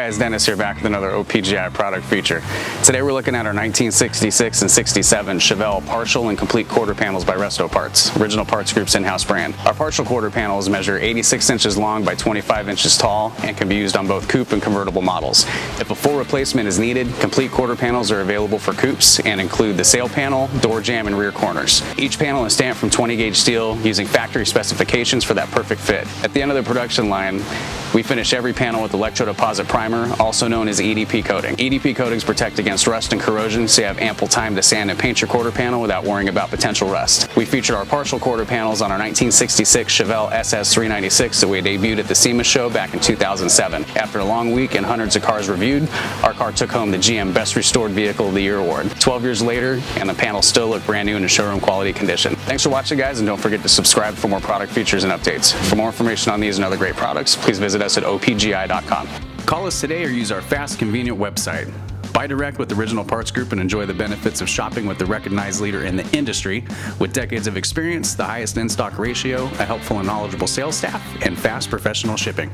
guys, Dennis here, back with another OPGI product feature. Today we're looking at our 1966 and 67 Chevelle partial and complete quarter panels by Resto Parts, Original Parts Group's in-house brand. Our partial quarter panels measure 86 inches long by 25 inches tall and can be used on both coupe and convertible models. If a full replacement is needed, complete quarter panels are available for coupes and include the sail panel, door jamb, and rear corners. Each panel is stamped from 20 gauge steel using factory specifications for that perfect fit. At the end of the production line, we finish every panel with electrodeposit primer, also known as EDP coating. EDP coatings protect against rust and corrosion, so you have ample time to sand and paint your quarter panel without worrying about potential rust. We feature our partial quarter panels on our 1966 Chevelle SS396 that we debuted at the SEMA show back in 2007. After a long week and hundreds of cars reviewed, our car took home the GM Best Restored Vehicle of the Year award. 12 years later, and the panels still look brand new in a showroom quality condition. Thanks for watching, guys, and don't forget to subscribe for more product features and updates. For more information on these and other great products, please visit us at opgi.com. Call us today or use our fast, convenient website. Buy direct with Original Parts Group and enjoy the benefits of shopping with the recognized leader in the industry with decades of experience, the highest in-stock ratio, a helpful and knowledgeable sales staff, and fast professional shipping.